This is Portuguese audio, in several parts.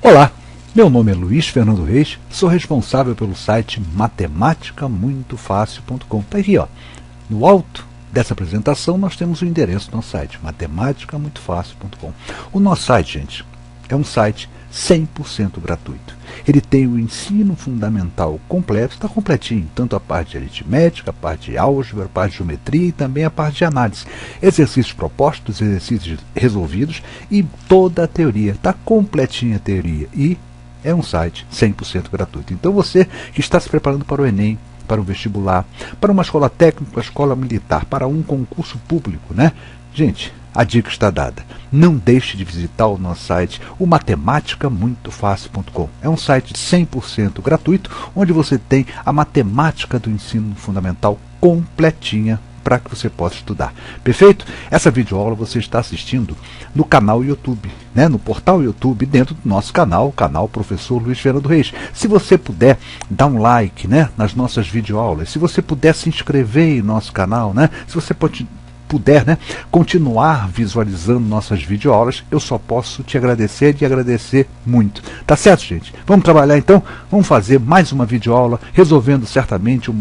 Olá, meu nome é Luiz Fernando Reis, sou responsável pelo site matematicamuitofácil.com. Está aqui, ó, no alto dessa apresentação nós temos o endereço do nosso site, matematicamuitofácil.com. O nosso site, gente, é um site 100% gratuito. Ele tem o ensino fundamental completo, está completinho, tanto a parte de aritmética, a parte de álgebra, a parte de geometria e também a parte de análise. Exercícios propostos, exercícios resolvidos e toda a teoria, está completinha a teoria e é um site 100% gratuito. Então você que está se preparando para o Enem, para o vestibular, para uma escola técnica, uma escola militar, para um concurso público, né? Gente, a dica está dada. Não deixe de visitar o nosso site, o matematicamuitofácil.com. É um site 100% gratuito, onde você tem a matemática do ensino fundamental completinha para que você possa estudar. Perfeito? Essa videoaula você está assistindo no canal YouTube, né? No portal YouTube, dentro do nosso canal, o canal Professor Luiz Fernando Reis. Se você puder dar um like, né, nas nossas videoaulas, se você puder se inscrever em nosso canal, né? Se você puder, né, continuar visualizando nossas videoaulas, eu só posso te agradecer e agradecer muito. Tá certo, gente? Vamos trabalhar então? Vamos fazer mais uma videoaula, resolvendo certamente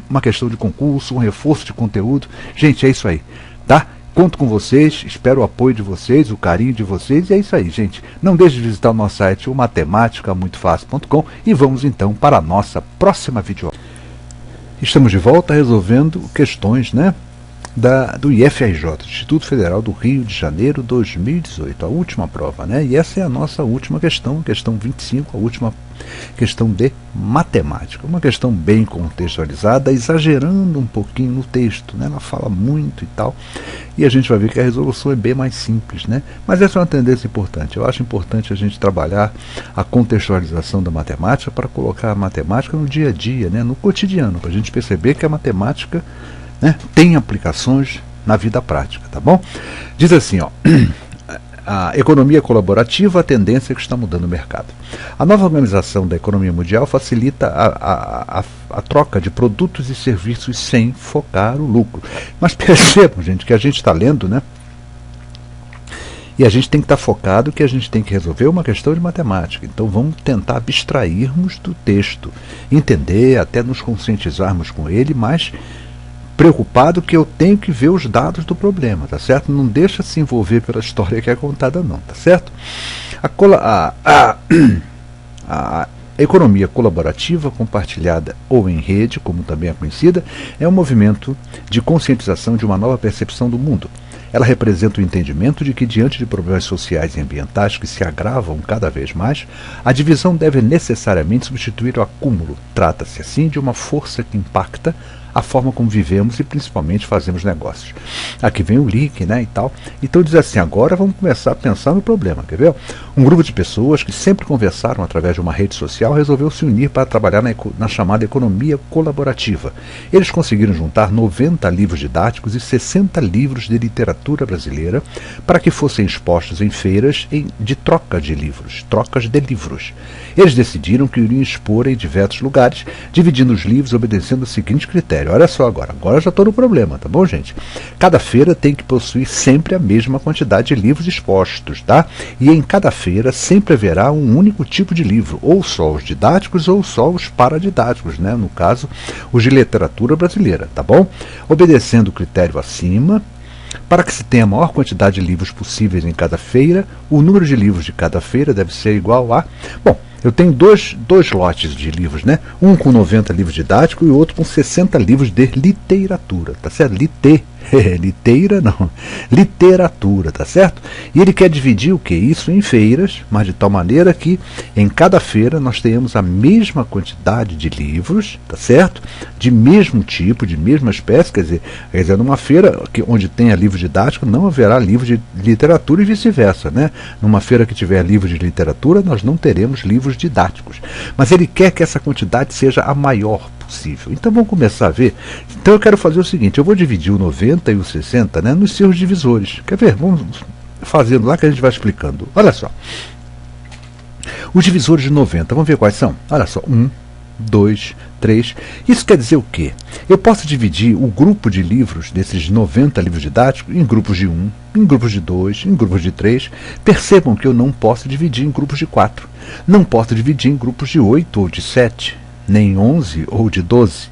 uma questão de concurso, um reforço de conteúdo. Gente, é isso aí, tá? Conto com vocês, espero o apoio de vocês, o carinho de vocês, e é isso aí, gente. Não deixe de visitar o nosso site, o matematicamuitofácil.com, e vamos então para a nossa próxima videoaula. Estamos de volta resolvendo questões, né, do IFRJ, Instituto Federal do Rio de Janeiro 2018, a última prova, né? E essa é a nossa última questão, questão 25, a última questão de matemática. Uma questão bem contextualizada, exagerando um pouquinho no texto, né? Ela fala muito e tal, e a gente vai ver que a resolução é bem mais simples, né? Mas essa é uma tendência importante. Eu acho importante a gente trabalhar a contextualização da matemática para colocar a matemática no dia a dia, né? No cotidiano, para a gente perceber que a matemática, né, tem aplicações na vida prática, tá bom? Diz assim, ó, a economia colaborativa, a tendência que está mudando o mercado. A nova organização da economia mundial facilita a troca de produtos e serviços sem focar o lucro. Mas percebam, gente, que a gente está lendo, né? E a gente tem que estar focado que a gente tem que resolver uma questão de matemática. Então vamos tentar abstrairmos do texto, entender, até nos conscientizarmos com ele, mas preocupado que eu tenho que ver os dados do problema, tá certo? Não deixa se envolver pela história que é contada não, tá certo? A economia colaborativa, compartilhada ou em rede, como também é conhecida, é um movimento de conscientização de uma nova percepção do mundo. Ela representa o entendimento de que, diante de problemas sociais e ambientais que se agravam cada vez mais, a divisão deve necessariamente substituir o acúmulo. Trata-se, assim, de uma força que impacta a forma como vivemos e principalmente fazemos negócios. Aqui vem o link, né, e tal. Então diz assim, agora vamos começar a pensar no problema, quer ver? Um grupo de pessoas que sempre conversaram através de uma rede social resolveu se unir para trabalhar na chamada economia colaborativa. Eles conseguiram juntar 90 livros didáticos e 60 livros de literatura brasileira para que fossem expostos em feiras de troca de livros, trocas de livros. Eles decidiram que iriam expor em diversos lugares, dividindo os livros obedecendo o seguinte critério. Olha só agora eu já estou no problema, tá bom, gente? Cada feira tem que possuir sempre a mesma quantidade de livros expostos, tá? E em cada feira sempre haverá um único tipo de livro, ou só os didáticos ou só os paradidáticos, né? No caso, os de literatura brasileira, tá bom? Obedecendo o critério acima, para que se tenha a maior quantidade de livros possíveis em cada feira, o número de livros de cada feira deve ser igual a... Bom, eu tenho dois lotes de livros, né? Um com 90 livros didáticos e o outro com 60 livros de literatura, tá certo? Liteira não, literatura, tá certo? E ele quer dividir o que? Isso em feiras, mas de tal maneira que em cada feira nós tenhamos a mesma quantidade de livros, tá certo? De mesmo tipo, de mesma espécie, quer dizer, numa feira onde tenha livro didático não haverá livro de literatura e vice-versa, né? Numa feira que tiver livro de literatura nós não teremos livros didáticos. Mas ele quer que essa quantidade seja a maior possível. Então vamos começar a ver. Então eu quero fazer o seguinte, eu vou dividir o 90 e o 60, né, nos seus divisores. Quer ver? Vamos fazendo lá que a gente vai explicando. Olha só. Os divisores de 90, vamos ver quais são? Olha só, 1, 2, 3. Isso quer dizer o quê? Eu posso dividir o grupo de livros, desses 90 livros didáticos, em grupos de 1, em grupos de 2, em grupos de 3. Percebam que eu não posso dividir em grupos de 4. Não posso dividir em grupos de 8 ou de 7, nem 11 ou de 12.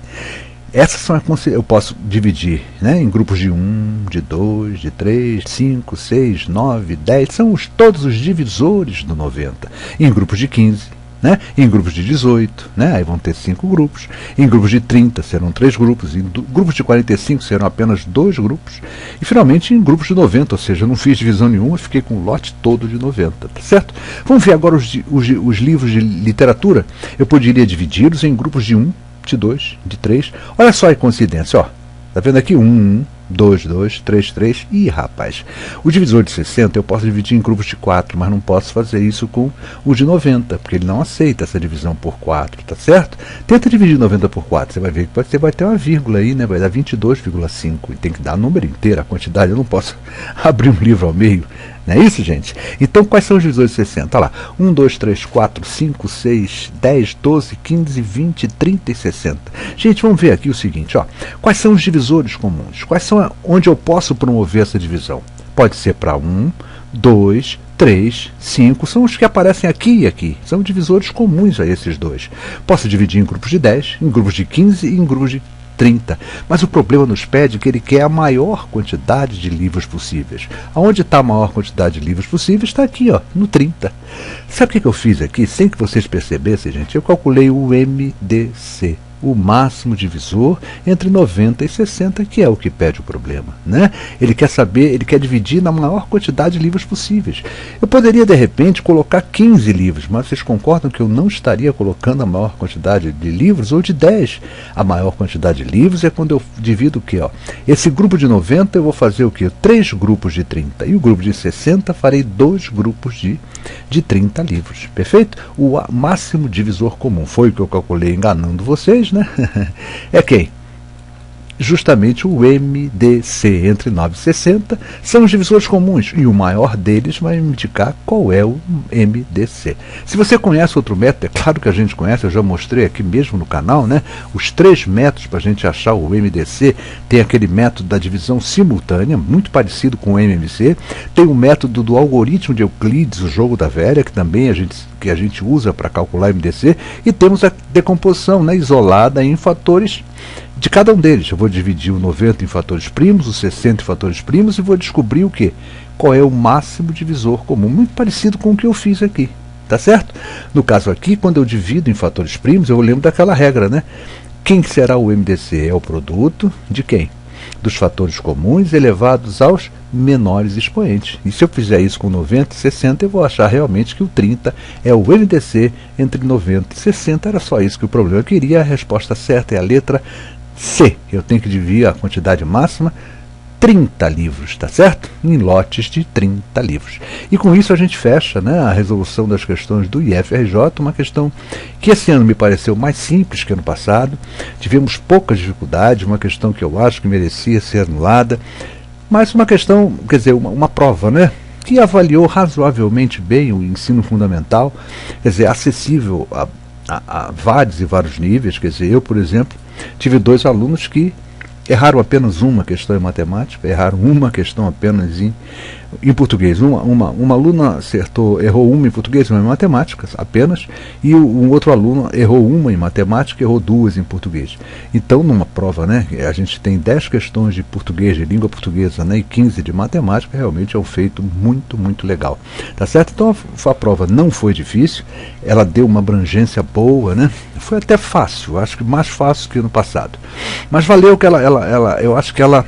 Essas são eu posso dividir, né, em grupos de 1, de 2, de 3, 5, 6, 9, 10. São todos os divisores do 90. Em grupos de 15. Né? Em grupos de 18, né? Aí vão ter 5 grupos. Em grupos de 30 serão 3 grupos. Em grupos de 45 serão apenas 2 grupos. E finalmente em grupos de 90, ou seja, eu não fiz divisão nenhuma, fiquei com o lote todo de 90, tá certo? Vamos ver agora os livros de literatura. Eu poderia dividi-los em grupos de 1, de 2, de 3. Olha só a coincidência, ó. Tá vendo aqui? 1, 2, 2, 3, 3. Ih, rapaz. O divisor de 60 eu posso dividir em grupos de 4, mas não posso fazer isso com o de 90, porque ele não aceita essa divisão por 4, tá certo? Tenta dividir 90 por 4, você vai ver que você vai ter uma vírgula aí, né? Vai dar 22,5. E tem que dar o número inteiro, a quantidade. Eu não posso abrir um livro ao meio. Não é isso, gente? Então, quais são os divisores de 60? Olha lá. 1, 2, 3, 4, 5, 6, 10, 12, 15, 20, 30 e 60. Gente, vamos ver aqui o seguinte, ó. Quais são os divisores comuns? Quais são onde eu posso promover essa divisão? Pode ser para 1, 2, 3, 5, são os que aparecem aqui e aqui. São divisores comuns a esses dois. Posso dividir em grupos de 10, em grupos de 15 e em grupos de 30. Mas o problema nos pede que ele quer a maior quantidade de livros possíveis. Aonde está a maior quantidade de livros possíveis? Está aqui, ó, no 30. Sabe o que eu fiz aqui? Sem que vocês percebessem, gente, eu calculei o MDC. O máximo divisor entre 90 e 60, que é o que pede o problema, né? Ele quer saber, ele quer dividir na maior quantidade de livros possíveis. Eu poderia, de repente, colocar 15 livros, mas vocês concordam que eu não estaria colocando a maior quantidade de livros ou de 10? A maior quantidade de livros é quando eu divido o quê? Ó? Esse grupo de 90 eu vou fazer o quê? 3 grupos de 30. E o grupo de 60 farei 2 grupos de 30 livros. Perfeito? O máximo divisor comum foi o que eu calculei enganando vocês, né? É quem? Justamente o MDC, entre 9 e 60, são os divisores comuns, e o maior deles vai me indicar qual é o MDC. Se você conhece outro método, é claro que a gente conhece, eu já mostrei aqui mesmo no canal, né? Os 3 métodos para a gente achar o MDC. Tem aquele método da divisão simultânea, muito parecido com o MMC. Tem o método do algoritmo de Euclides, o jogo da velha, que também a gente usa para calcular MDC. E temos a decomposição, né, isolada em fatores de cada um deles. Eu vou dividir o 90 em fatores primos, o 60 em fatores primos, e vou descobrir o quê? Qual é o máximo divisor comum, muito parecido com o que eu fiz aqui, tá certo? No caso aqui, quando eu divido em fatores primos, eu lembro daquela regra, né? Quem será o MDC? É o produto de quem? Dos fatores comuns elevados aos menores expoentes. E se eu fizer isso com 90 e 60, eu vou achar realmente que o 30 é o MDC entre 90 e 60. Era só isso que o problema queria. A resposta certa é a letra C. Eu tenho que dividir a quantidade máxima, 30 livros, tá certo? Em lotes de 30 livros. E com isso a gente fecha, né, a resolução das questões do IFRJ, uma questão que esse ano me pareceu mais simples que ano passado. Tivemos poucas dificuldades, uma questão que eu acho que merecia ser anulada, mas uma questão, quer dizer, uma prova, né, que avaliou razoavelmente bem o ensino fundamental, quer dizer, acessível a vários e vários níveis. Quer dizer, eu, por exemplo, tive 2 alunos que erraram apenas uma questão em matemática, erraram uma questão apenas em português. Uma aluna errou uma em português e uma em matemática apenas, e um outro aluno errou uma em matemática e errou 2 em português. Então, numa prova, né, a gente tem 10 questões de português, de língua portuguesa, né, e 15 de matemática. Realmente é um feito muito, muito legal. Tá certo? Então a prova não foi difícil, ela deu uma abrangência boa, né? Foi até fácil, acho que mais fácil que no passado. Mas valeu que eu acho que ela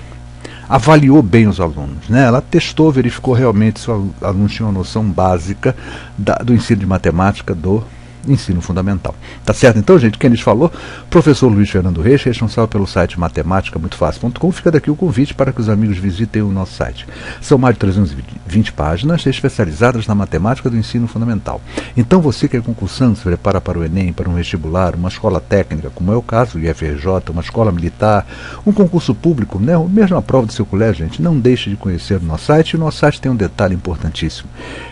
avaliou bem os alunos, né? Ela testou, verificou realmente se os alunos tinham uma noção básica do ensino de matemática do ensino fundamental. Tá certo? Então, gente, quem lhes falou, professor Luiz Fernando Reis, responsável pelo site matematicamuitofácil.com. Fica daqui o convite para que os amigos visitem o nosso site. São mais de 320 páginas especializadas na matemática do ensino fundamental. Então, você que é concursante, se prepara para o Enem, para um vestibular, uma escola técnica, como é o caso do IFRJ, uma escola militar, um concurso público, né, ou mesmo a prova do seu colégio, gente, não deixe de conhecer o nosso site. E o nosso site tem um detalhe importantíssimo.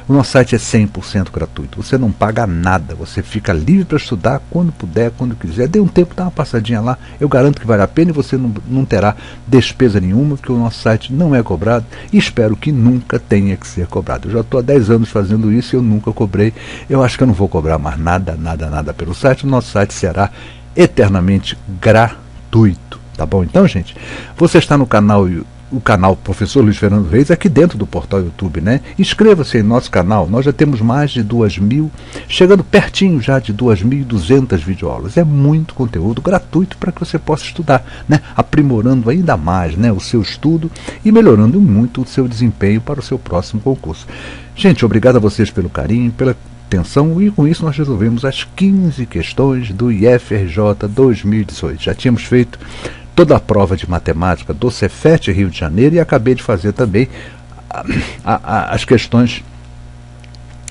O nosso site é 100% gratuito. Você não paga nada, você você fica livre para estudar quando puder, quando quiser. Dê um tempo, dá uma passadinha lá. Eu garanto que vale a pena e você não terá despesa nenhuma, porque o nosso site não é cobrado e espero que nunca tenha que ser cobrado. Eu já estou há 10 anos fazendo isso e eu nunca cobrei. Eu acho que eu não vou cobrar mais nada pelo site. O nosso site será eternamente gratuito. Tá bom? Então, gente, você está no canal, o canal Professor Luiz Fernando Reis, aqui dentro do portal YouTube, né? Inscreva-se em nosso canal, nós já temos mais de 2.000, chegando pertinho já de 2.200 videoaulas. É muito conteúdo gratuito para que você possa estudar, né? Aprimorando ainda mais, né, o seu estudo e melhorando muito o seu desempenho para o seu próximo concurso. Gente, obrigado a vocês pelo carinho, pela atenção, e com isso nós resolvemos as 15 questões do IFRJ 2018. Já tínhamos feito toda a prova de matemática do Cefet Rio de Janeiro e acabei de fazer também as questões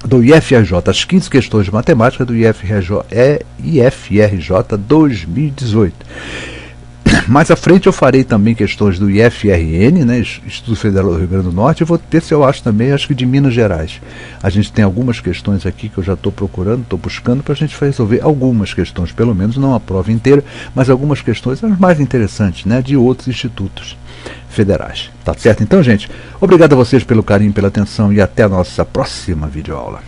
do IFRJ, as 15 questões de matemática do IFRJ 2018. Mais à frente eu farei também questões do IFRN, né, Instituto Federal do Rio Grande do Norte, e vou ter, se eu acho também, acho que de Minas Gerais. A gente tem algumas questões aqui que eu já estou procurando, estou buscando para a gente resolver algumas questões, pelo menos não a prova inteira, mas algumas questões as mais interessantes, né, de outros institutos federais. Tá certo? Então, gente, obrigado a vocês pelo carinho, pela atenção e até a nossa próxima videoaula.